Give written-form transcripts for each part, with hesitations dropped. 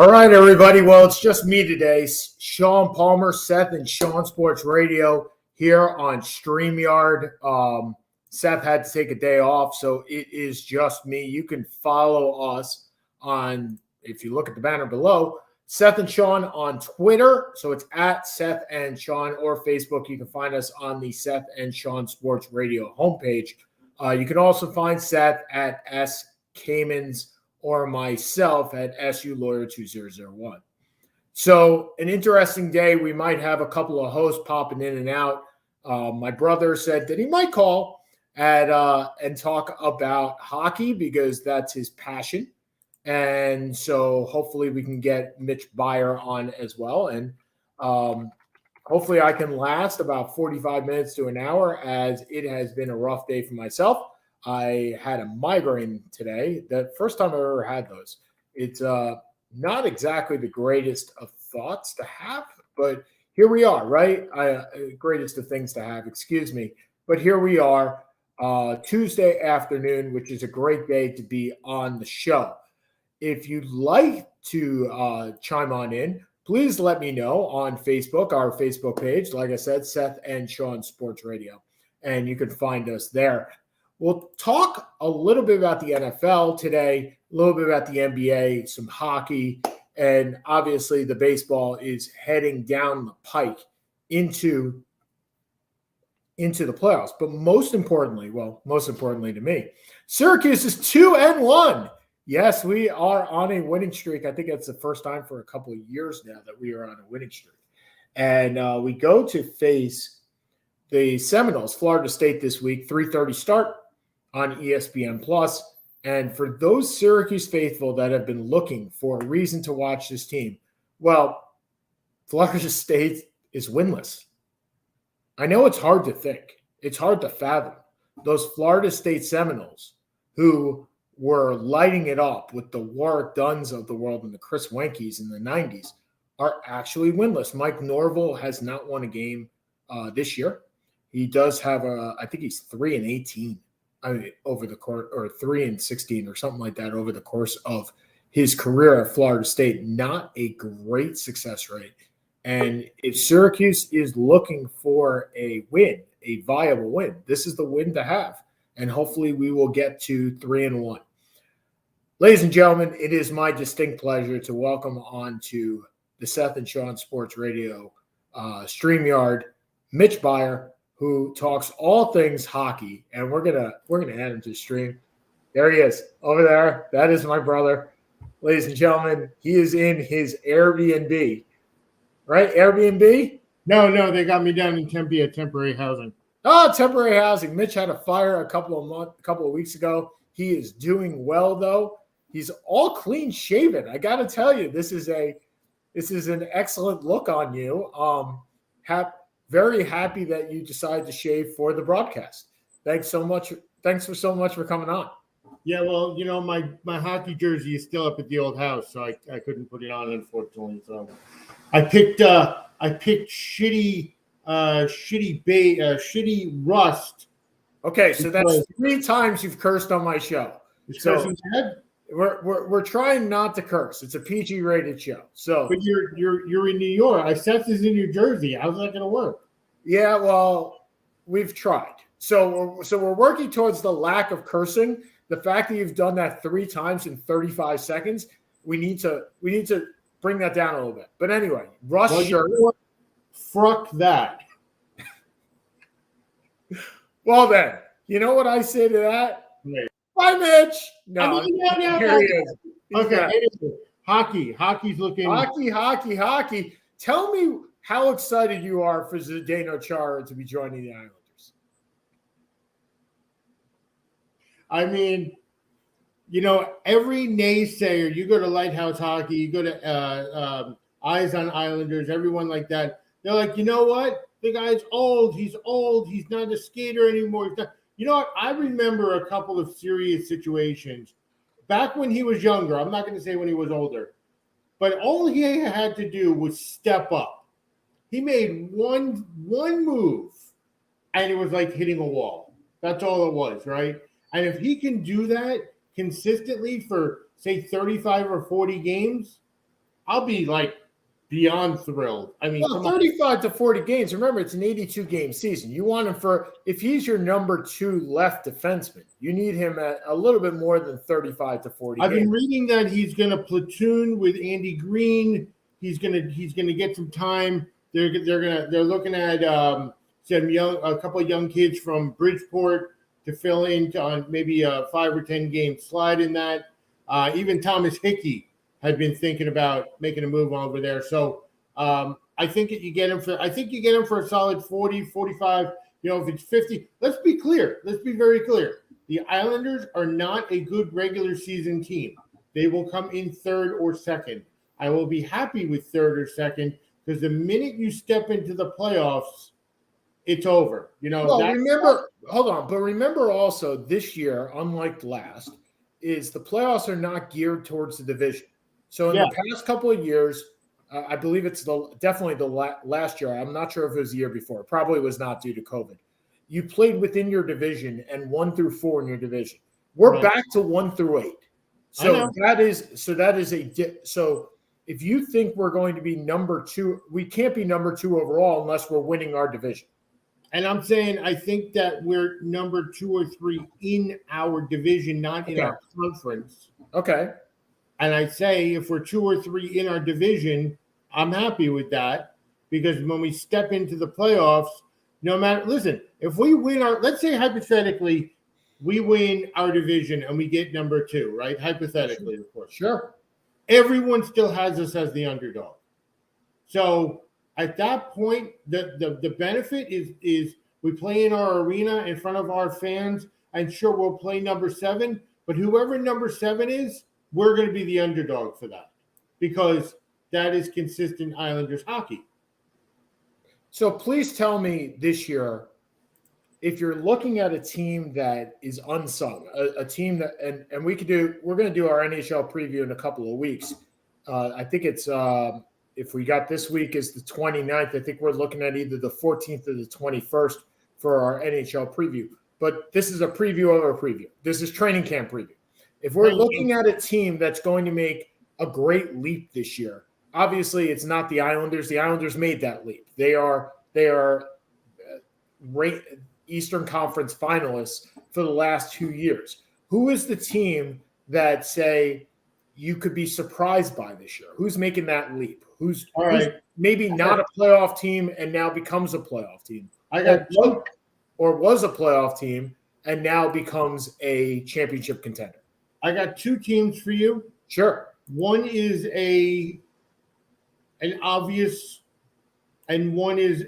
All right, everybody. Well, it's just me today, Sean Palmer, Seth and Sean Sports Radio here on StreamYard. Seth had to take a day off, so it is just me. You can follow us on, if you look at the banner below, Seth and Sean on Twitter. So it's at Seth and Sean, or Facebook. You can find us on the Seth and Sean Sports Radio homepage. You can also find Seth at S. Caymans or myself at SU Lawyer 2001. So an interesting day. We might have a couple of hosts popping in and out. My brother said that he might call and talk about hockey because that's his passion. And so hopefully we can get Mitch Beyer on as well. And hopefully I can last about 45 minutes to an hour, as it has been a rough day for myself. I had a migraine today. The first time I've ever had those. It's not exactly the greatest of thoughts to have, but here we are, right? Greatest of things to have, excuse me. But here we are, Tuesday afternoon, which is a great day to be on the show. If you'd like to chime on in, please let me know on Facebook, our Facebook page. Like I said, Seth and Sean Sports Radio, and you can find us there. We'll talk a little bit about the NFL today, a little bit about the NBA, some hockey, and obviously the baseball is heading down the pike into the playoffs. But most importantly to me, Syracuse is 2-1. Yes, we are on a winning streak. I think that's the first time for a couple of years now that we are on a winning streak. And we go to face the Seminoles, Florida State this week, 3:30 start on ESPN+. And for those Syracuse faithful that have been looking for a reason to watch this team, well, Florida State is winless. I know it's hard to think. It's hard to fathom. Those Florida State Seminoles who were lighting it up with the Warwick Dunns of the world and the Chris Wenkes in the 90s are actually winless. Mike Norville has not won a game this year. He does have I think he's 3-18 over the course, or 3-16 or something like that over the course of his career at Florida State. Not a great success rate. And if Syracuse is looking for a win, a viable win, this is the win to have. And hopefully we will get to 3-1. Ladies and gentlemen, it is my distinct pleasure to welcome on to the Seth and Sean Sports Radio StreamYard, Mitch Beyer, who talks all things hockey. And we're gonna add him to the stream. There he is, over there. That is my brother. Ladies and gentlemen, he is in his Airbnb. Right? Airbnb? No, they got me down in Tempe at temporary housing. Oh, temporary housing. Mitch had a fire a couple of weeks ago. He is doing well, though. He's all clean shaven. I got to tell you, this is an excellent look on you. Very happy that you decided to shave for the broadcast. Thanks so much. Thanks so much for coming on. Yeah, well, my hockey jersey is still up at the old house, so I couldn't put it on, unfortunately. So I picked shitty rust. Okay, so that's 3 times you've cursed on my show. So we're trying not to curse. It's a PG rated show. So, but you're in New York. Seth is in New Jersey. How's that going to work? Yeah, well, we've tried. So we're working towards the lack of cursing. The fact that you've done that 3 times in 35 seconds, we need to bring that down a little bit. But anyway, Russ shirt. Fuck that. Well then, you know what I say to that? Right. Bye, Mitch. No, here he is. Okay, hockey's looking. Hockey. Tell me how excited you are for Zdeno Chara to be joining the Islanders. I mean, every naysayer, you go to Lighthouse Hockey, you go to Eyes on Islanders, everyone like that, they're like, you know what? The guy's old. He's old. He's not a skater anymore. You know what? I remember a couple of serious situations back when he was younger. I'm not going to say when he was older, but all he had to do was step up. He made one move, and it was like hitting a wall. That's all it was, right? And if he can do that consistently for, say, 35 or 40 games, I'll be like beyond thrilled. I mean, Well, come on. 35 to 40 games. Remember, it's an 82 game season. You want him if he's your number 2 left defenseman, you need him at a little bit more than 35 to 40 I've games. been reading that he's going to platoon with Andy Green. He's going to get some time. They're looking at a couple of young kids from Bridgeport to fill in on maybe a 5 or 10 game slide in that. Even Thomas Hickey had been thinking about making a move over there. So I think that you get him for a solid 40, 45. If it's 50, let's be clear. Let's be very clear. The Islanders are not a good regular season team. They will come in third or second. I will be happy with third or second because the minute you step into the playoffs, it's over. Remember also this year, unlike last, is the playoffs are not geared towards the division. So in the past couple of years, I believe it's definitely the last year. I'm not sure if it was the year before. It probably was not due to COVID. You played within your division and 1 through 4 in your division. We're back to 1 through 8. So so if you think we're going to be number 2, we can't be number 2 overall unless we're winning our division. And I'm saying I think that we're number 2 or 3 in our division, not in our conference. Okay. And I say if we're 2 or 3 in our division, I'm happy with that because when we step into the playoffs, if we win let's say hypothetically, we win our division and we get number 2, right? Hypothetically, of course. Sure. Everyone still has us as the underdog. So at that point, the benefit is we play in our arena in front of our fans, and sure, we'll play number 7, but whoever number 7 is, we're going to be the underdog for that because that is consistent Islanders hockey. So please tell me this year, if you're looking at a team that is unsung, a team that, and we're going to do our NHL preview in a couple of weeks. I think it's, if we got this week is the 29th, I think we're looking at either the 14th or the 21st for our NHL preview. But this is a preview of a preview. This is training camp preview. If we're looking at a team that's going to make a great leap this year, obviously it's not the Islanders. The Islanders made that leap. They are Eastern Conference finalists for the last 2 years. Who is the team that say you could be surprised by this year? Who's making that leap? Who's maybe not a playoff team and now becomes a playoff team? Or was a playoff team and now becomes a championship contender. I got 2 teams for you. Sure. One is an obvious, and one is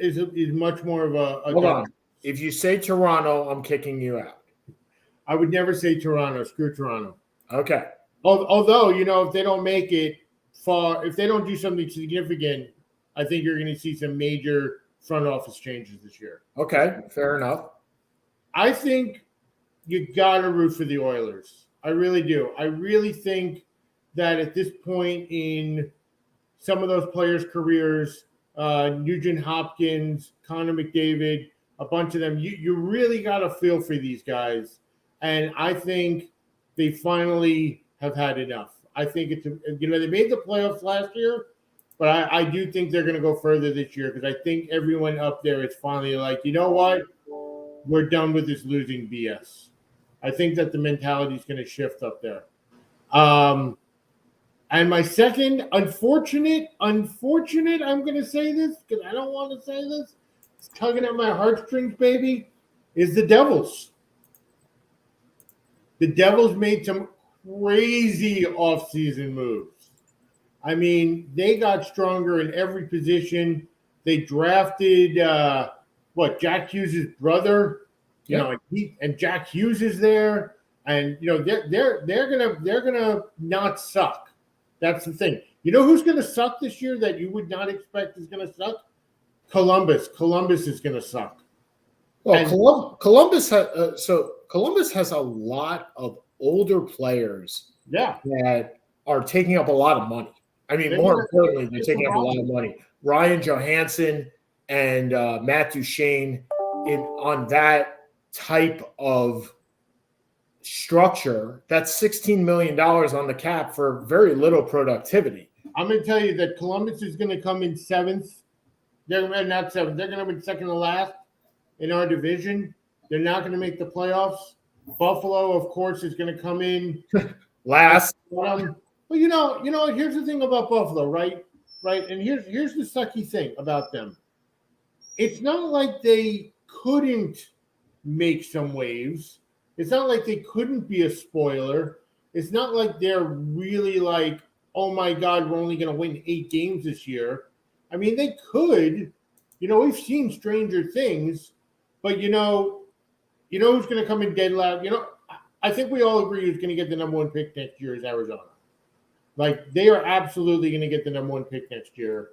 much more of a hold on. If you say Toronto, I'm kicking you out. I would never say Toronto. Screw Toronto. Okay. Although, if they don't make it far, if they don't do something significant, I think you're going to see some major front office changes this year. Okay, fair enough. I think you got to root for the Oilers. I really do. I really think that at this point in some of those players' careers, Nugent Hopkins, Connor McDavid, a bunch of them, you really got to feel for these guys. And I think they finally have had enough. I think they made the playoffs last year, but I do think they're going to go further this year because I think everyone up there is finally like, you know what? We're done with this losing BS. I think that the mentality is going to shift up there. And my second, unfortunate, I'm going to say this because I don't want to say this. It's tugging at my heartstrings, baby, is the Devils. The Devils made some crazy offseason moves. I mean, they got stronger in every position. They drafted Jack Hughes' brother. Yeah. And Jack Hughes is there, and they're gonna not suck. That's the thing. You know who's gonna suck this year that you would not expect is gonna suck? Columbus. Columbus is gonna suck. Well, Columbus has a lot of older players. Yeah. That are taking up a lot of money. I mean, more importantly, they're taking up a lot of money. Ryan Johansson and Matt Duchene on that type of structure, that's $16 million on the cap for very little productivity. I'm going to tell you that Columbus is going to come in seventh. They're not seventh. They're going to be second to last in our division. They're not going to make the playoffs. Buffalo, of course, is going to come in last. Well, here's the thing about Buffalo, right? Right, and here's the sucky thing about them. It's not like they couldn't make some waves. It's not like they couldn't be a spoiler. It's not like they're really like, oh my God, we're only going to win 8 games this year. I mean, they could. We've seen stranger things, but who's going to come in dead last? I think we all agree who's going to get the number 1 pick next year is Arizona. Like, they are absolutely going to get the number 1 pick next year.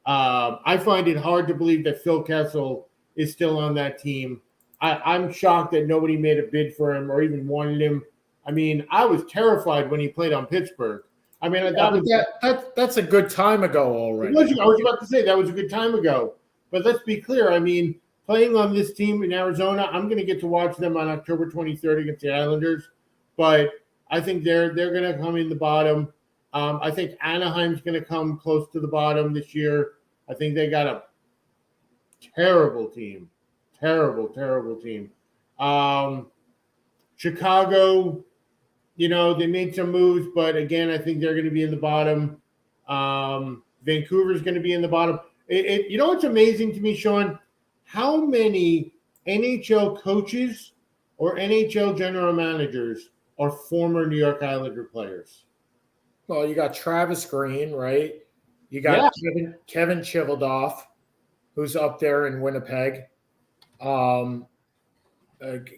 I find it hard to believe that Phil Kessel is still on that team. I'm shocked that nobody made a bid for him or even wanted him. I mean, I was terrified when he played on Pittsburgh. I mean, that's a good time ago already. I was about to say that was a good time ago. But let's be clear. I mean, playing on this team in Arizona, I'm going to get to watch them on October 23rd against the Islanders. But I think they're going to come in the bottom. I think Anaheim's going to come close to the bottom this year. I think they got a terrible team. Terrible team. Chicago, they made some moves, but again, I think they're going to be in the bottom. Vancouver's going to be in the bottom. What's amazing to me, Sean? How many NHL coaches or NHL general managers are former New York Islander players? Well, you got Travis Green, right? You got Kevin Chivildoff, who's up there in Winnipeg.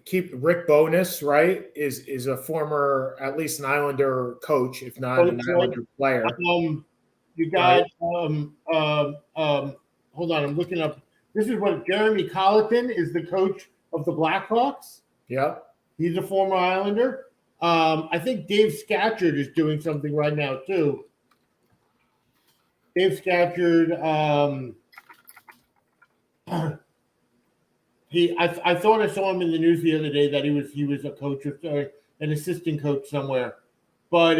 Keep Rick Bowness, right? Is a former, at least an Islander coach, if not an Islander player. You got hold on, I'm looking up. This is what Jeremy Colleton is, the coach of the Blackhawks. Yeah, he's a former Islander. I think Dave Scatchard is doing something right now too. Dave Scatchard. I thought I saw him in the news the other day that he was a coach or an assistant coach somewhere, but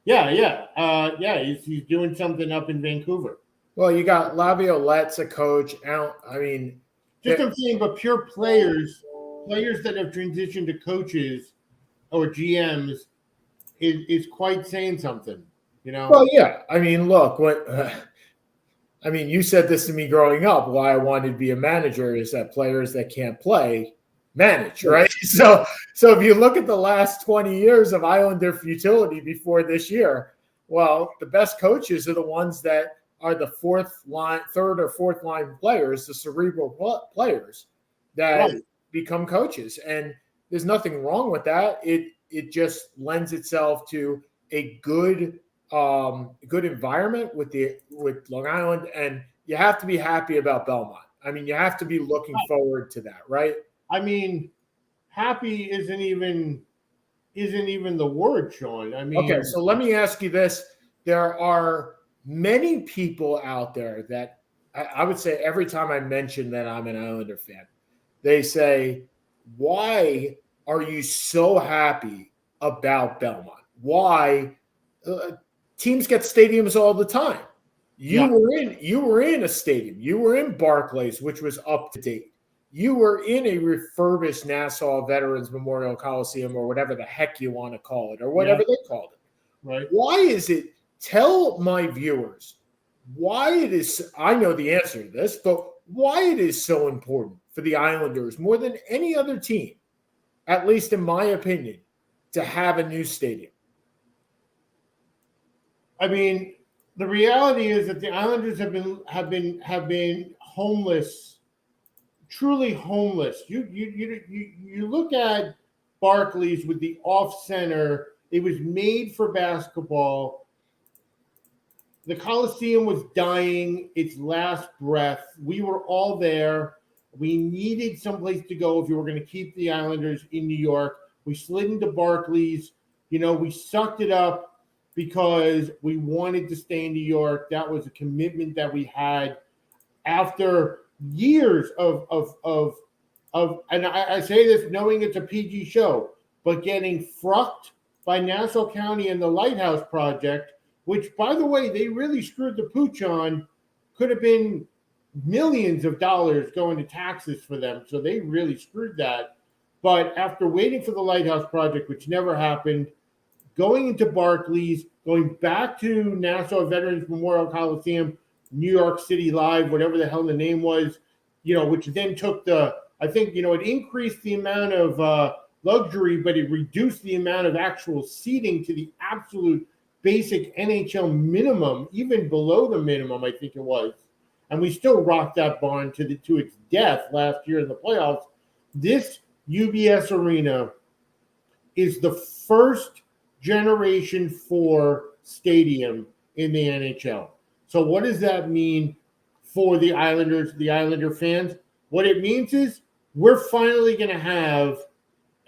he's doing something up in Vancouver. Well, you got Laviolette's a coach. I'm saying, but pure players that have transitioned to coaches or GMs is quite saying something, Well, yeah. I mean, look, you said this to me growing up. Why I wanted to be a manager is that players that can't play manage, right? So if you look at the last 20 years of Islander futility before this year, well, the best coaches are the ones that are the third or fourth line players, the cerebral players that become coaches. And there's nothing wrong with that. It just lends itself to a good environment with Long Island, and you have to be happy about Belmont. I mean, you have to be looking forward to that, right? I mean, happy isn't even the word, Sean. I mean, okay, so let me ask you this. There are many people out there that I would say every time I mention that I'm an Islander fan, they say, why are you so happy about Belmont? Why? Teams get stadiums all the time. You were in a stadium. You were in Barclays, which was up to date. You were in a refurbished Nassau Veterans Memorial Coliseum, or whatever the heck you want to call it, or whatever they called it. Right. Why is it? Tell my viewers why it is. I know the answer to this, but why it is so important for the Islanders more than any other team, at least in my opinion, to have a new stadium. I mean, the reality is that the Islanders have been homeless, truly homeless. You look at Barclays with the off center. It was made for basketball. The Coliseum was dying its last breath. We were all there. We needed someplace to go if you were going to keep the Islanders in New York. We slid into Barclays. We sucked it up because we wanted to stay in New York. That was a commitment that we had after years of and I say this knowing it's a PG show, but getting frucked by Nassau County and the Lighthouse Project which, by the way, they really screwed the pooch on, could have been millions of dollars going to taxes for them. So they really screwed that. But after waiting for the Lighthouse Project, which never happened, going into Barclays, going back to Nassau Veterans Memorial Coliseum, New York City Live, whatever the hell the name was, which then took it increased the amount of luxury, but it reduced the amount of actual seating to the absolute basic NHL minimum, even below the minimum, I think it was. And we still rocked that barn to its death last year in the playoffs. This UBS Arena is the first Generation 4 stadium in the NHL. So what does that mean for the Islanders, the Islander fans? What it means is we're finally going to have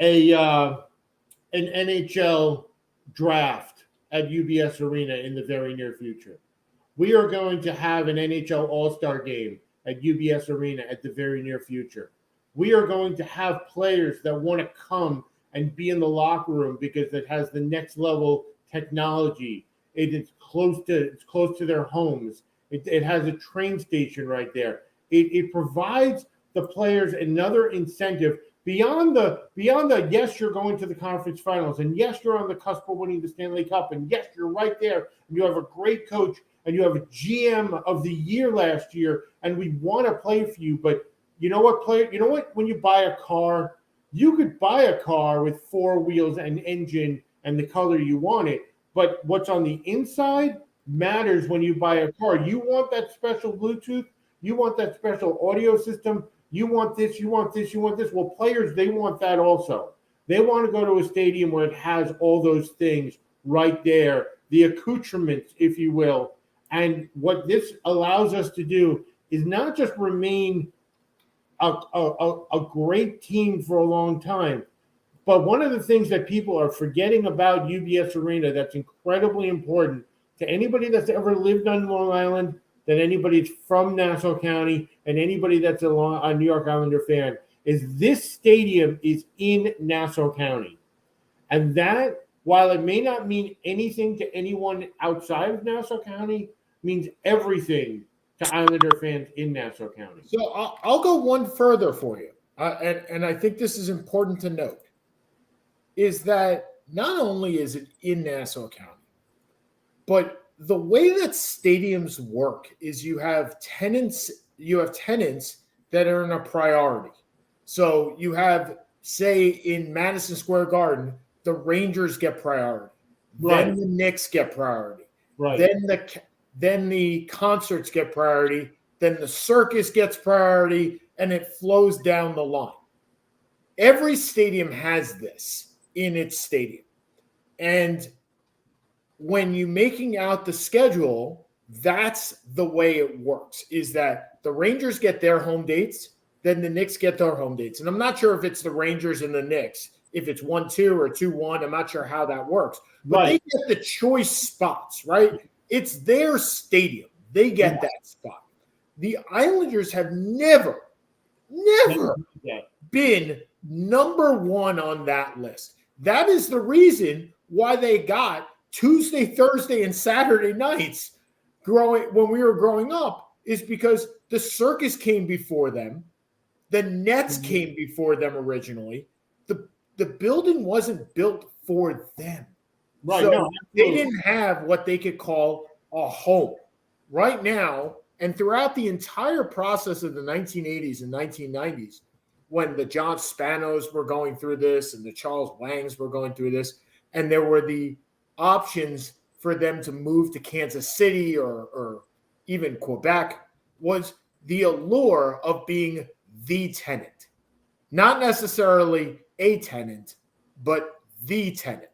an NHL draft at UBS Arena in the very near future. We are going to have an NHL All-Star game at UBS Arena at the very near future. We are going to have players that want to come and be in the locker room because it has the next level technology. It's close to their homes. It has a train station right there. It provides the players another incentive beyond the yes, you're going to the conference finals, and yes, you're on the cusp of winning the Stanley Cup, and yes, you're right there, and you have a great coach, and you have a GM of the year last year, and we want to play for you. But you know what, when you buy a car, you could buy a car with 4 wheels and engine and the color you want it, but what's on the inside matters when you buy a car. You want that special Bluetooth, you want that special audio system, you want this, you want this, you want this. Well, players, they want that also. They want to go to a stadium where it has all those things right there, the accoutrements, if you will. And what this allows us to do is not just remain a great team for a long time, but one of the things that people are forgetting about UBS Arena that's incredibly important to anybody that's ever lived on Long Island, that anybody that's from Nassau County, and anybody that's a New York Islander fan, is this stadium is in Nassau County. And that, while it may not mean anything to anyone outside of Nassau County, means everything to Islander fans in Nassau County. So I'll go one further for you. And I think this is important to note, is that not only is it in Nassau County, but the way that stadiums work is you have tenants that are in a priority. So you have, say, in Madison Square Garden, the Rangers get priority. Right. Then the Knicks get priority. Right. Then the concerts get priority. Then the circus gets priority, and it flows down the line. Every stadium has this in its stadium. And when you're making out the schedule, that's the way it works, is that the Rangers get their home dates, then the Knicks get their home dates. And I'm not sure if it's the Rangers and the Knicks, if it's 1-2 or 2-1. I'm not sure how that works. But They get the choice spots, right? It's their stadium. They get that spot. The Islanders have never been number one on that list. That is the reason why they got Tuesday, Thursday, and Saturday nights when we were growing up, is because the circus came before them. The Nets came before them originally. The building wasn't built for them. Right. So they didn't have what they could call a home. Right now, and throughout the entire process of the 1980s and 1990s, when the John Spanos were going through this and the Charles Wangs were going through this, and there were the options for them to move to Kansas City or even Quebec, was the allure of being the tenant. Not necessarily a tenant, but the tenant.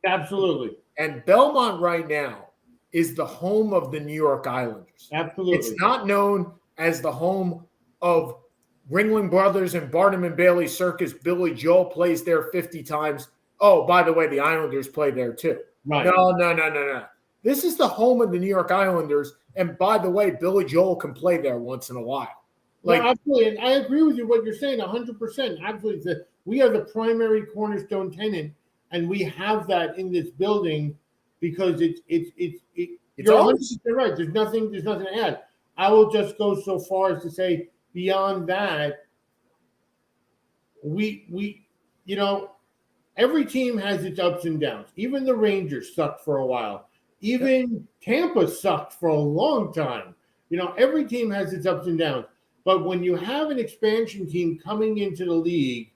Absolutely. And Belmont right now is the home of the New York Islanders. Absolutely. It's not known as the home of Ringling Brothers and Barnum and Bailey Circus. Billy Joel plays there 50 times. Oh, by the way, the Islanders play there too. Right. No. This is the home of the New York Islanders. And by the way, Billy Joel can play there once in a while. Absolutely. And I agree with you what you're saying 100%. Absolutely. We are the primary cornerstone tenant, and we have that in this building. because It's you're always 100% right. There's nothing to add. I will just go so far as to say beyond that, we you know, every team has its ups and downs. Even the Rangers sucked for a while. Even Tampa sucked for a long time. Every team has its ups and downs. But when you have an expansion team coming into the league,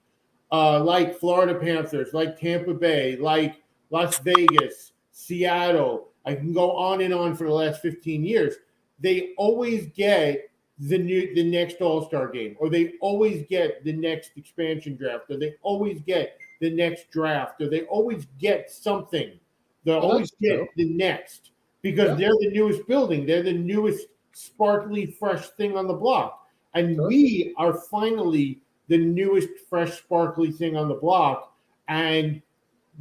like Florida Panthers, like Tampa Bay, like Las Vegas, Seattle, I can go on and on for the last 15 years. They always get the next All-Star game, or they always get the next expansion draft, or they always get the next draft, or they always get something. They'll always get the next because they're the newest building. They're the newest sparkly, fresh thing on the block. And we are finally the newest, fresh, sparkly thing on the block. And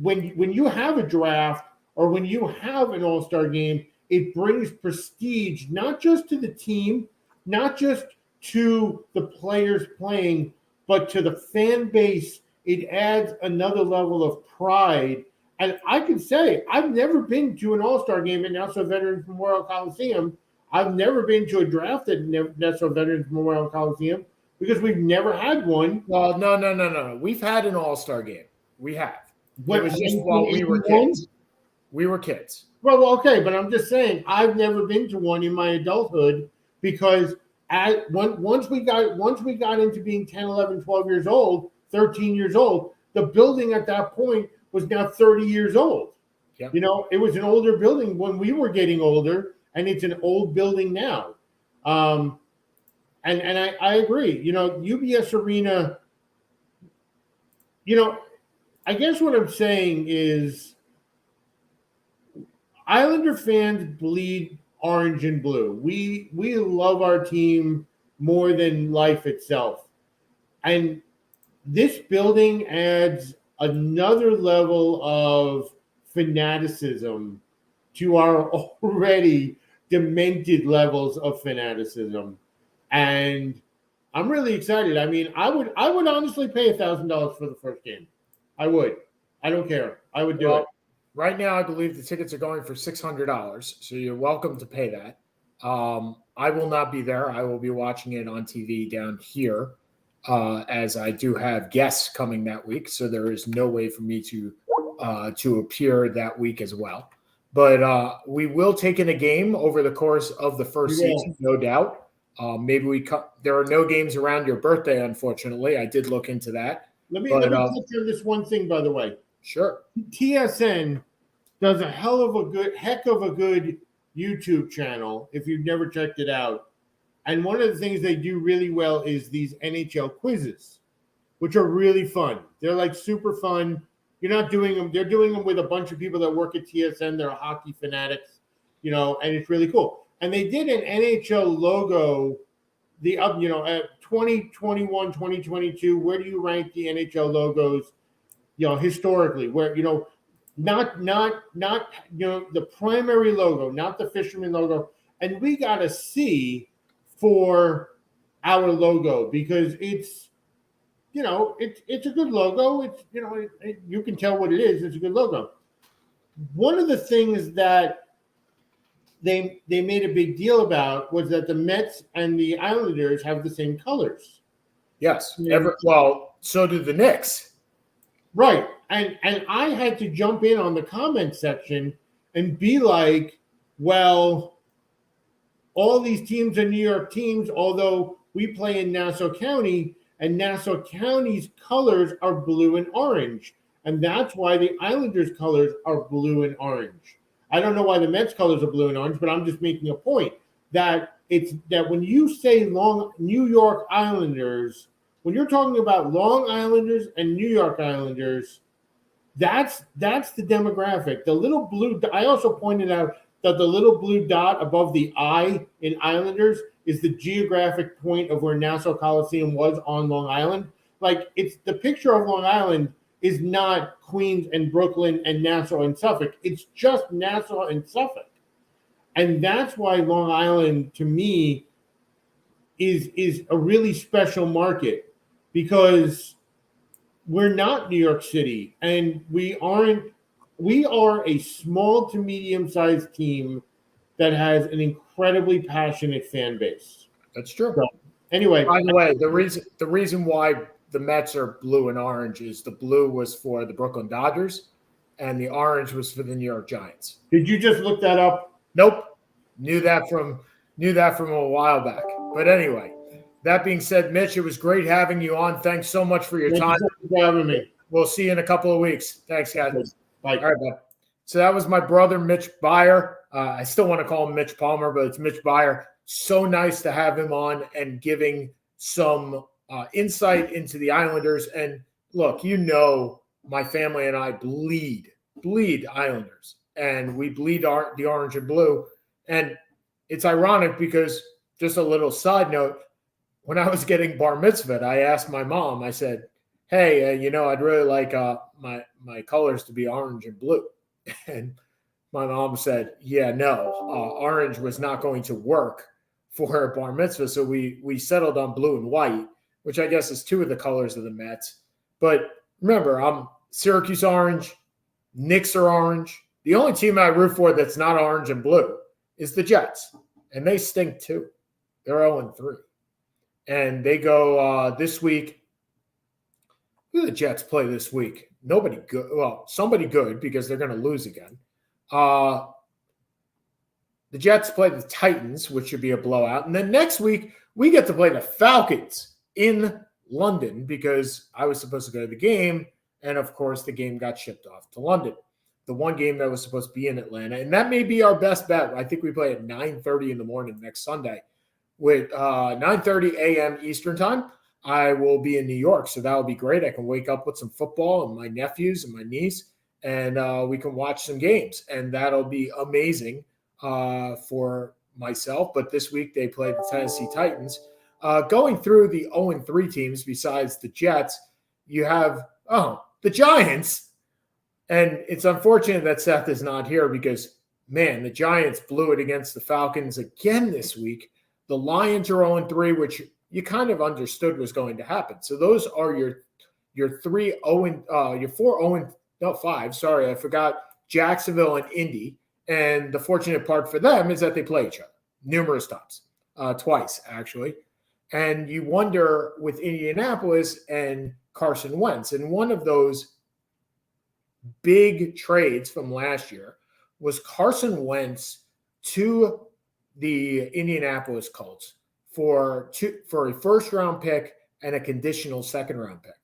when you have a draft or when you have an all-star game, it brings prestige not just to the team, not just to the players playing, but to the fan base. It adds another level of pride. And I can say I've never been to an all-star game at Nassau Veterans Memorial Coliseum. I've never been to a draft at Nassau Veterans Memorial Coliseum because we've never had one. Well, no. We've had an all-star game. We have. It was just while we were 1981? kids. We were kids. Well, okay, but I'm just saying I've never been to one in my adulthood because once we got into being 10, 11, 12 years old, 13 years old, the building at that point was now 30 years old. Yep. It was an older building when we were getting older, and it's an old building now. And I agree. UBS Arena, I guess what I'm saying is Islander fans bleed orange and blue. We love our team more than life itself. And this building adds another level of fanaticism to our already demented levels of fanaticism. And I'm really excited. I mean, I would honestly pay $1,000 for the first game. I would. I don't care. I would do it. Right now, I believe the tickets are going for $600, so you're welcome to pay that. I will not be there. I will be watching it on TV down here, as I do have guests coming that week, so there is no way for me to appear that week as well. But we will take in a game over the course of the first season, no doubt. Maybe there are no games around your birthday, unfortunately. I did look into that. Let me touch on this one thing, by the way. Sure. TSN does a heck of a good YouTube channel if you've never checked it out. And one of the things they do really well is these NHL quizzes, which are really fun. They're like super fun. You're not doing them. They're doing them with a bunch of people that work at TSN. They're hockey fanatics, and it's really cool. And they did an NHL logo, at 2021, 2022. Where do you rank the NHL logos, historically? Where, not the primary logo, not the fisherman logo. And we got a C for our logo because it's a good logo. It's, you can tell what it is. It's a good logo. One of the things that they made a big deal about was that the Mets and the Islanders have the same colors. Yes. Well, so do the Knicks. Right. And I had to jump in on the comment section and be like, well, all these teams are New York teams, although we play in Nassau County, and Nassau County's colors are blue and orange. And that's why the Islanders' colors are blue and orange. I don't know why the Mets colors are blue and orange, but I'm just making a point that when you say New York Islanders, when you're talking about Long Islanders and New York Islanders, that's the demographic. The little blue. I also pointed out that the little blue dot above the I in Islanders is the geographic point of where Nassau Coliseum was on Long Island. Like, it's the picture of Long Island is not Queens and Brooklyn and Nassau and Suffolk. It's just Nassau and Suffolk. And that's why Long Island, to me, is a really special market, because we're not New York City, and we're we are a small to medium-sized team that has an incredibly passionate fan base. That's true. So, anyway, by the way, the reason why the Mets are blue and orange is the blue was for the Brooklyn Dodgers, and the orange was for the New York Giants. Did you just look that up? Nope. Knew that from a while back. But anyway, that being said, Mitch, it was great having you on. Thanks so much for your time. Thank you for having me. We'll see you in a couple of weeks. Thanks, guys. Bye. All right, bud. So that was my brother, Mitch Beyer. I still want to call him Mitch Palmer, but it's Mitch Beyer. So nice to have him on and giving some insight into the Islanders. And look, my family and I bleed Islanders, and we bleed the orange and blue. And it's ironic because, just a little side note, when I was getting bar mitzvahed, I asked my mom, I said, hey, I'd really like my colors to be orange and blue. And my mom said, yeah, no, orange was not going to work for her bar mitzvah. So we settled on blue and white, which I guess is two of the colors of the Mets. But remember, I'm Syracuse orange, Knicks are orange. The only team I root for that's not orange and blue is the Jets. And they stink too. They're 0-3. And they go this week. Who do the Jets play this week? Nobody good. Well, somebody good because they're going to lose again. The Jets play the Titans, which should be a blowout. And then next week, we get to play the Falcons in London because I was supposed to go to the game. And, of course, the game got shipped off to London. The one game that was supposed to be in Atlanta. And that may be our best bet. I think we play at 9:30 in the morning next Sunday. With 9:30 a.m. Eastern time, I will be in New York. So that will be great. I can wake up with some football and my nephews and my niece, and we can watch some games. And that'll be amazing for myself. But this week they play the Tennessee Titans. Going through the 0-3 teams besides the Jets, you have, the Giants. And it's unfortunate that Seth is not here because, man, the Giants blew it against the Falcons again this week. The Lions are 0-3, which you kind of understood was going to happen. So those are your 5. Sorry, I forgot Jacksonville and Indy. And the fortunate part for them is that they play each other numerous times, twice actually. And you wonder with Indianapolis and Carson Wentz, and one of those big trades from last year was Carson Wentz to the Indianapolis Colts for a first-round pick and a conditional second-round pick.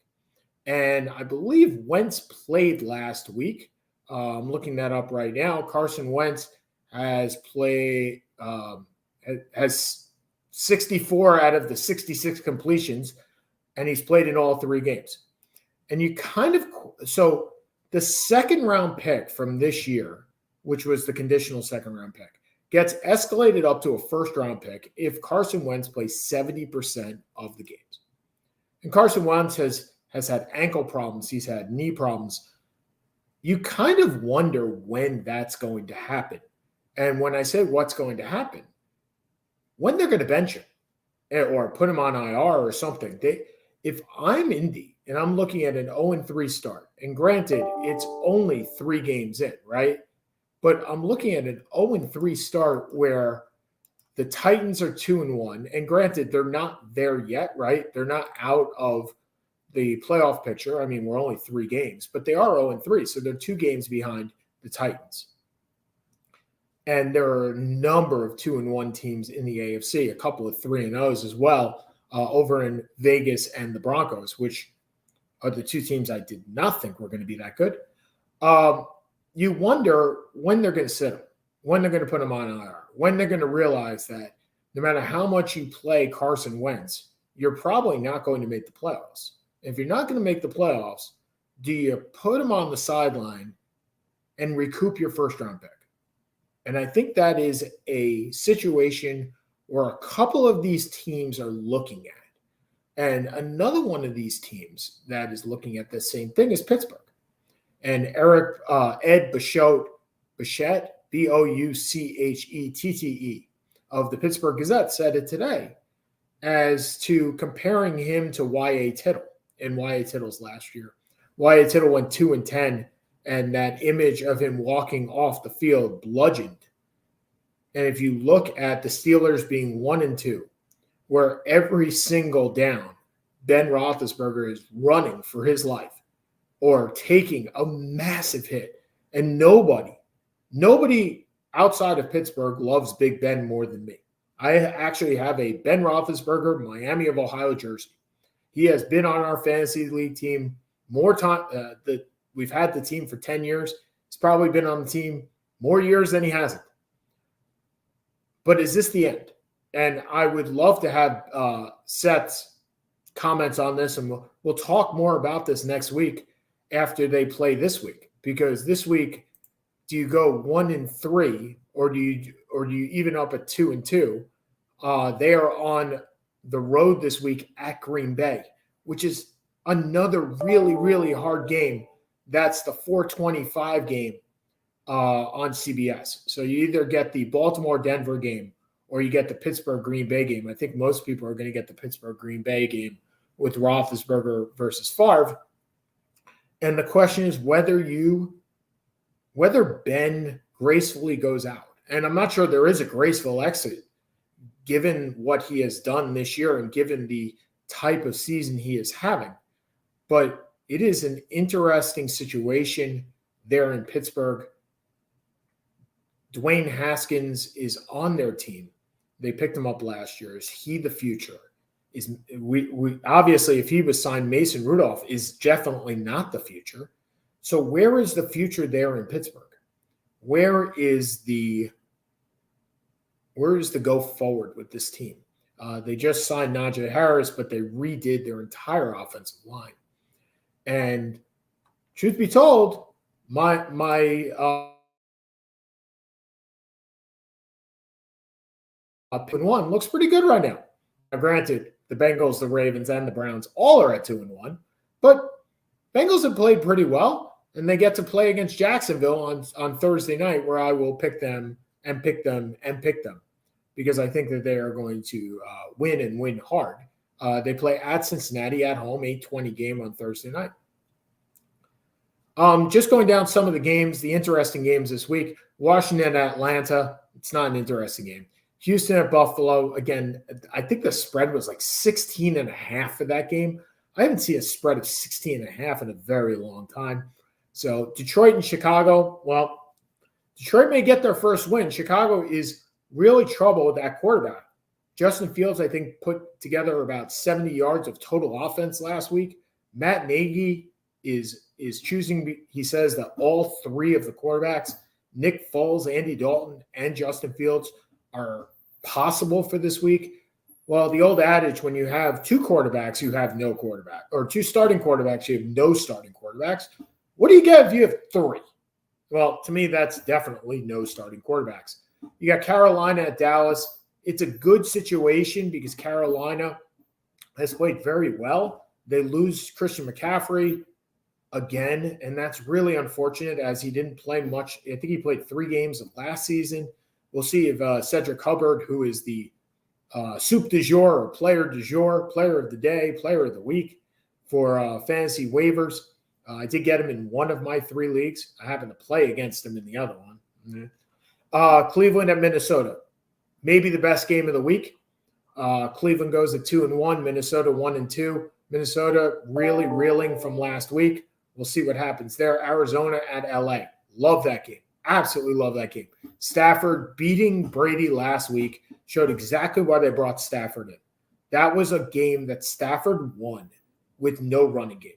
And I believe Wentz played last week. I'm looking that up right now. Carson Wentz has played has 64 out of the 66 completions, and he's played in all 3 games. And so the second-round pick from this year, which was the conditional second-round pick, gets escalated up to a first-round pick if Carson Wentz plays 70% of the games. And Carson Wentz has had ankle problems. He's had knee problems. You kind of wonder when that's going to happen. And when I say what's going to happen, when they're going to bench him or put him on IR or something. If I'm Indy and I'm looking at an 0-3 start, and granted, it's only 3 games in, right? But I'm looking at an 0-3 start where the Titans are 2-1. And granted, they're not there yet, right? They're not out of the playoff picture. I mean, we're only 3 games, but they are 0-3. So they're 2 games behind the Titans. And there are a number of 2-1 teams in the AFC, a couple of 3-0s as well, over in Vegas and the Broncos, which are the 2 teams I did not think were going to be that good. You wonder when they're going to sit him, when they're going to put him on IR, when they're going to realize that no matter how much you play Carson Wentz, you're probably not going to make the playoffs. If you're not going to make the playoffs, do you put him on the sideline and recoup your first-round pick? And I think that is a situation where a couple of these teams are looking at. And another one of these teams that is looking at the same thing is Pittsburgh. And Ed Bichette, Bouchette, of the Pittsburgh Gazette said it today as to comparing him to Y.A. Tittle in Y.A. Tittle's last year. Y.A. Tittle went 2-10 and that image of him walking off the field bludgeoned. And if you look at the Steelers being 1-2, where every single down, Ben Roethlisberger is running for his life or taking a massive hit. And nobody outside of Pittsburgh loves Big Ben more than me. I actually have a Ben Roethlisberger Miami of Ohio jersey. He has been on our fantasy league team more time. We've had the team for 10 years. He's probably been on the team more years than he hasn't. But is this the end? And I would love to have Seth's comments on this, and we'll talk more about this next week after they play this week. Because this week, do you go 1-3, or do you even up at 2-2? They are on the road this week at Green Bay, which is another really, really hard game. That's the 4:25 game on CBS. So you either get the Baltimore-Denver game or you get the Pittsburgh-Green Bay game. I think most people are going to get the Pittsburgh-Green Bay game with Roethlisberger versus Favre. And the question is whether Ben gracefully goes out. And I'm not sure there is a graceful exit given what he has done this year and given the type of season he is having. But it is an interesting situation there in Pittsburgh. Dwayne Haskins is on their team. They picked him up last year. Is he the future? We obviously, if he was signed, Mason Rudolph is definitely not the future. So where is the future there in Pittsburgh? Where is the go forward with this team? They just signed Najee Harris, but they redid their entire offensive line. And truth be told, my 2-1 looks pretty good right now. Now, granted, the Bengals, the Ravens, and the Browns all are at 2-1, but Bengals have played pretty well, and they get to play against Jacksonville on Thursday night, where I will pick them because I think that they are going to win and win hard. They play at Cincinnati at home, 8:20 game on Thursday night. Just going down some of the games, the interesting games this week. Washington at Atlanta. It's not an interesting game. Houston at Buffalo. Again, I think the spread was like 16.5 for that game. I haven't seen a spread of 16.5 in a very long time. So Detroit and Chicago. Well, Detroit may get their first win. Chicago is really trouble with that quarterback. Justin Fields, I think, put together about 70 yards of total offense last week. Matt Nagy is choosing, he says, that all three of the quarterbacks, Nick Foles, Andy Dalton, and Justin Fields, are possible for this week. Well, the old adage, when you have two quarterbacks, you have no quarterback, or two starting quarterbacks, you have no starting quarterbacks. What do you get if you have three? Well, to me, that's definitely no starting quarterbacks. You got Carolina at Dallas. It's a good situation because Carolina has played very well. They lose Christian McCaffrey again, and that's really unfortunate as he didn't play much. I think he played 3 games of last season. We'll see if Cedric Hubbard, who is the soup du jour or player du jour, player of the day, player of the week for fantasy waivers. I did get him in one of my 3 leagues. I happen to play against him in the other one. Cleveland at Minnesota. Maybe the best game of the week. Cleveland goes at 2-1, Minnesota 1-2. Minnesota really reeling from last week. We'll see what happens there. Arizona at LA. Love that game. Absolutely love that game. Stafford beating Brady last week showed exactly why they brought Stafford in. That was a game that Stafford won with no running game.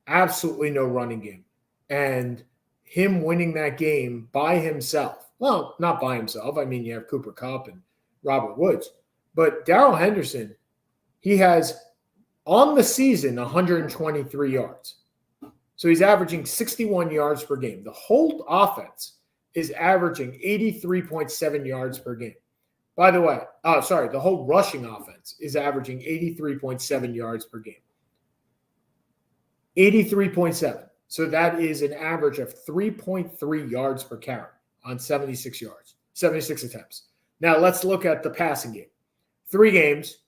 Absolutely no running game. And him winning that game by himself. Well, not by himself. I mean, you have Cooper Kupp and Robert Woods. But Darrell Henderson, he has on the season 123 yards. So he's averaging 61 yards per game. The whole offense is averaging 83.7 yards per game. By the way, the whole rushing offense is averaging 83.7 yards per game. 83.7. So that is an average of 3.3 yards per carry on 76 attempts. Now let's look at the passing game. 3 games,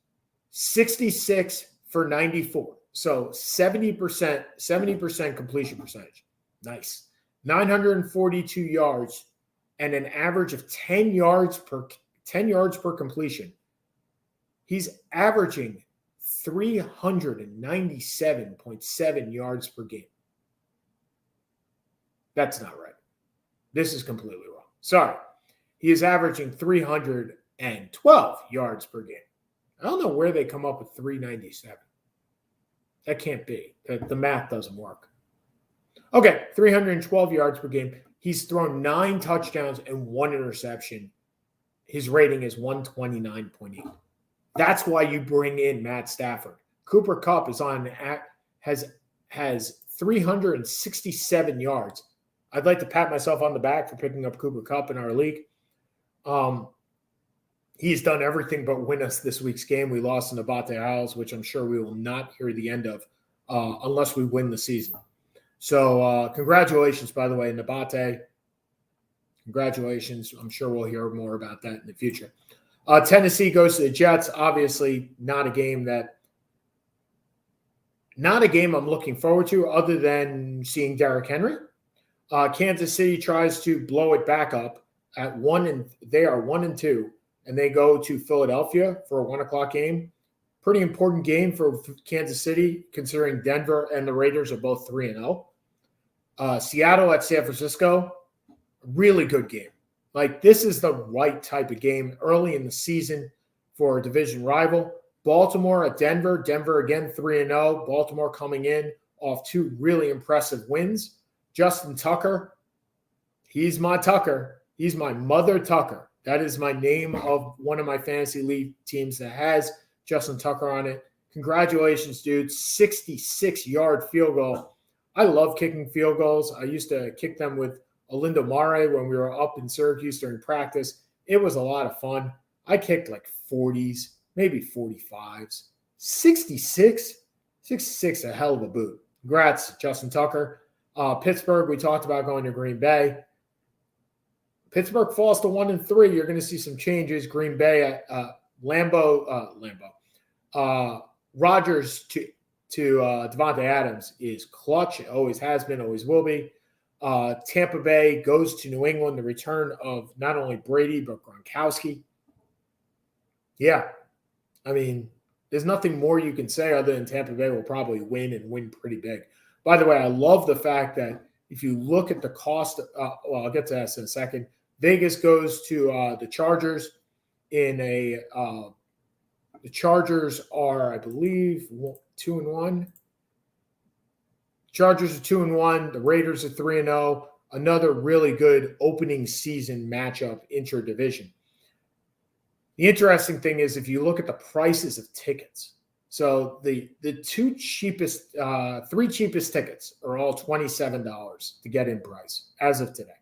66 for 94. So 70% completion percentage. Nice. 942 yards, and an average of 10 yards per completion. He's averaging 397.7 yards per game. That's not right. This is completely wrong. Sorry. He is averaging 312 yards per game. I don't know where they come up with 397. That can't be. The math doesn't work. Okay, 312 yards per game. He's thrown 9 touchdowns and 1 interception. His rating is 129.8. That's why you bring in Matt Stafford. Cooper Kupp is has 367 yards. I'd like to pat myself on the back for picking up Cooper Kupp in our league. He's done everything but win us this week's game. We lost to Nabate Isles, which I'm sure we will not hear the end of unless we win the season. So congratulations, by the way, Nabate. Congratulations. I'm sure we'll hear more about that in the future. Tennessee goes to the Jets. Obviously, not a game I'm looking forward to other than seeing Derrick Henry. Kansas City tries to blow it back up at 1, and they are 1-2, and they go to Philadelphia for a 1:00 game. Pretty important game for Kansas City, considering Denver and the Raiders are both 3-0. Seattle at San Francisco, really good game. Like, this is the right type of game early in the season for a division rival. Baltimore at Denver. Denver again 3-0. Baltimore coming in off 2 really impressive wins. Justin Tucker, he's my Tucker. He's my mother Tucker. That is my name of one of my fantasy league teams that has Justin Tucker on it. Congratulations, dude. 66-yard field goal. I love kicking field goals. I used to kick them with Olindo Mare when we were up in Syracuse during practice. It was a lot of fun. I kicked like 40s, maybe 45s. 66? 66, a hell of a boot. Congrats, Justin Tucker. Pittsburgh, we talked about going to Green Bay. Pittsburgh falls to 1-3. You're going to see some changes. Green Bay, Rodgers to Devontae Adams is clutch. It always has been, always will be. Tampa Bay goes to New England, the return of not only Brady, but Gronkowski. Yeah. I mean, there's nothing more you can say other than Tampa Bay will probably win and win pretty big. By the way, I love the fact that if you look at the cost, I'll get to that in a second. Vegas goes to the Chargers the Chargers are, I believe, 2-1. Chargers are 2-1. The Raiders are 3-0. Another really good opening season matchup intra-division. The interesting thing is if you look at the prices of tickets. So the 3 cheapest tickets are all $27 to get in price as of today.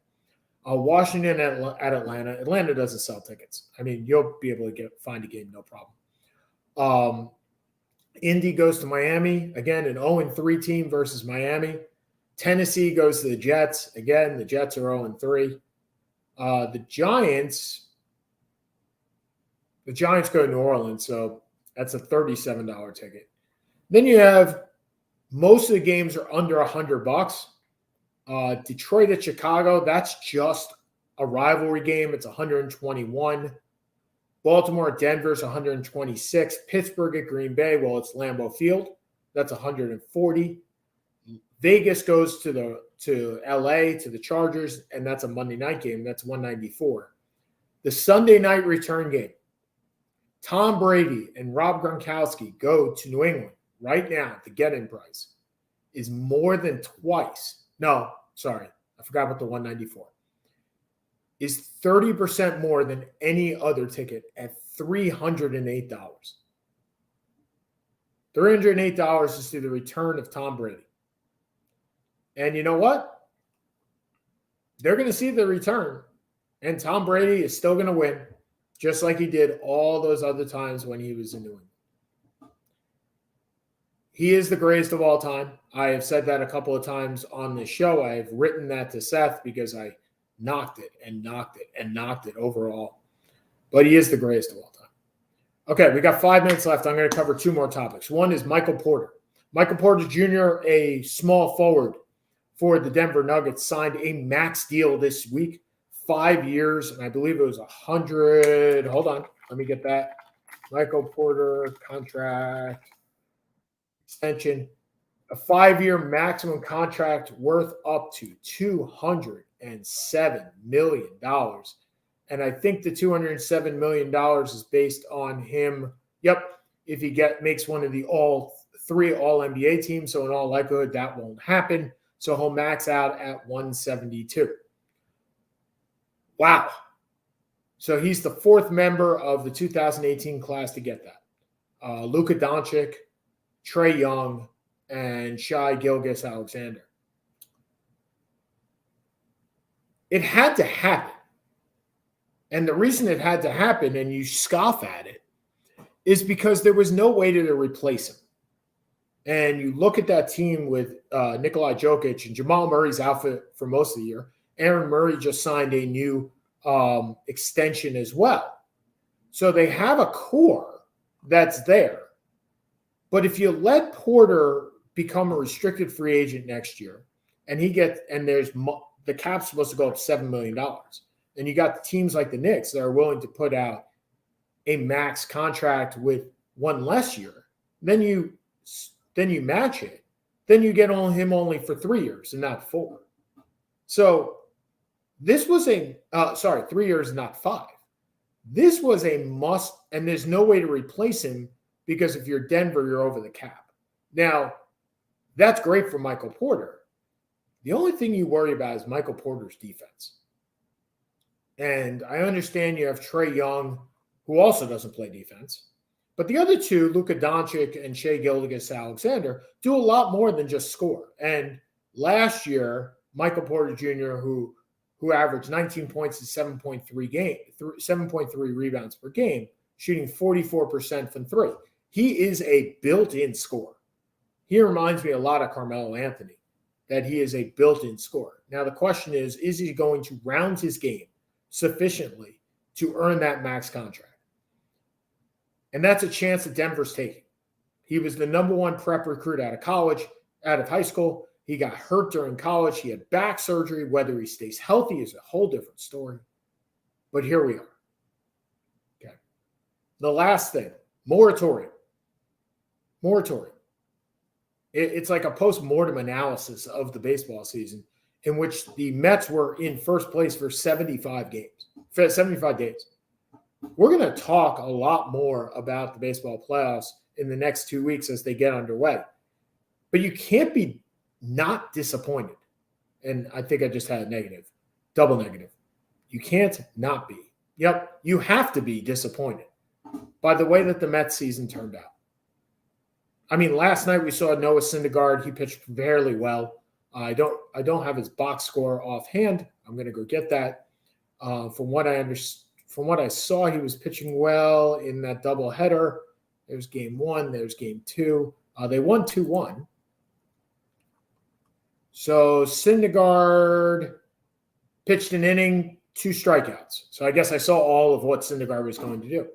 Washington at Atlanta. Atlanta doesn't sell tickets. I mean, you'll be able to find a game, no problem. Indy goes to Miami. Again, an 0-3 team versus Miami. Tennessee goes to the Jets. Again, the Jets are 0-3. The Giants go to New Orleans, so that's a $37 ticket. Then you have most of the games are under $100. Detroit at Chicago, that's just a rivalry game. It's 121. Baltimore at Denver is 126. Pittsburgh at Green Bay, well, it's Lambeau Field. That's 140. Vegas goes to LA, to the Chargers, and that's a Monday night game. That's 194. The Sunday night return game, Tom Brady and Rob Gronkowski go to New England right now. The get-in price is more than twice. No, sorry. I forgot about the 194. Is 30% more than any other ticket at $308. $308 is to the return of Tom Brady. And you know what? They're going to see the return. And Tom Brady is still going to win, just like he did all those other times when he was in New England. He is the greatest of all time. I have said that a couple of times on the show. I have written that to Seth because I knocked it overall. But he is the greatest of all time. Okay, we got 5 minutes left. I'm going to cover 2 more topics. One is Michael Porter. Michael Porter Jr., a small forward for the Denver Nuggets signed a max deal this week, 5 years, and I believe it was 100. Hold on, let me get that. Michael Porter contract extension, a 5-year maximum contract worth up to $207 million. And I think the $207 million is based on him. Yep, if he makes one of the three All-NBA teams, so in all likelihood that won't happen. So he'll max out at 172. Wow. So he's the fourth member of the 2018 class to get that. Luka Doncic, Trae Young, and Shai Gilgeous-Alexander. It had to happen. And the reason it had to happen, and you scoff at it, is because there was no way to replace him. And you look at that team with Nikola Jokic, and Jamal Murray's out for most of the year. Aaron Murray just signed a new extension as well. So they have a core that's there. But if you let Porter become a restricted free agent next year, and the cap's supposed to go up $7 million, and you got the teams like the Knicks that are willing to put out a max contract with one less year, then you match it. Then you get on him only for 3 years and not 4. So this was 3 years, not 5. This was a must, and there's no way to replace him because if you're Denver, you're over the cap. Now, that's great for Michael Porter. The only thing you worry about is Michael Porter's defense. And I understand you have Trae Young, who also doesn't play defense. But the other two, Luka Doncic and Shai Gilgeous-Alexander, do a lot more than just score. And last year, Michael Porter Jr., who averaged 19 points and 7.3 rebounds per game, shooting 44% from three. He is a built-in scorer. He reminds me a lot of Carmelo Anthony, that he is a built-in scorer. Now, the question is he going to round his game sufficiently to earn that max contract? And that's a chance that Denver's taking. He was the number one prep recruit out of high school. He got hurt during college. He had back surgery. Whether he stays healthy is a whole different story. But here we are. Okay. The last thing, moratorium. It's like a post-mortem analysis of the baseball season in which the Mets were in first place for 75 days. We're going to talk a lot more about the baseball playoffs in the next 2 weeks as they get underway. But you can't be not disappointed. And I think I just had a negative, double negative. You can't not be. Yep, you have to be disappointed by the way that the Mets season turned out. I mean, last night we saw Noah Syndergaard. He pitched fairly well. I don't have his box score offhand. I'm going to go get that. From what I saw, he was pitching well in that doubleheader. There's game 1. There's game 2. They won 2-1. So Syndergaard pitched an inning, 2 strikeouts. So I guess I saw all of what Syndergaard was going to do.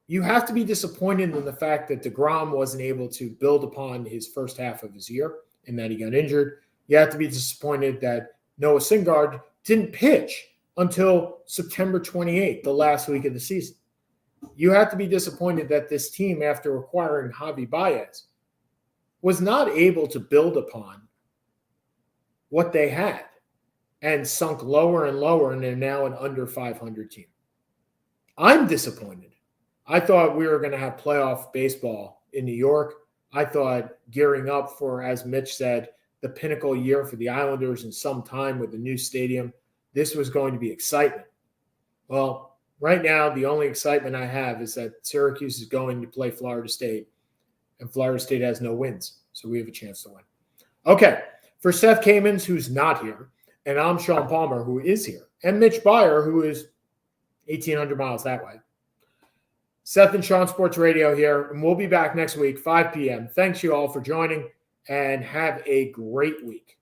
You have to be disappointed in the fact that DeGrom wasn't able to build upon his first half of his year and that he got injured. You have to be disappointed that Noah Syndergaard didn't pitch until September 28th, the last week of the season. You have to be disappointed that this team, after acquiring Javi Baez, was not able to build upon what they had and sunk lower and lower, and they're now an under 500 team. I'm disappointed. I thought we were going to have playoff baseball in New York. I thought gearing up for, as Mitch said, the pinnacle year for the Islanders in some time with the new stadium. This was going to be excitement. Well, right now, the only excitement I have is that Syracuse is going to play Florida State, and Florida State has no wins, so we have a chance to win. Okay, for Seth Kamens, who's not here, and I'm Sean Palmer, who is here, and Mitch Byer, who is 1,800 miles that way. Seth and Sean Sports Radio here, and we'll be back next week, 5 p.m. Thanks you all for joining, and have a great week.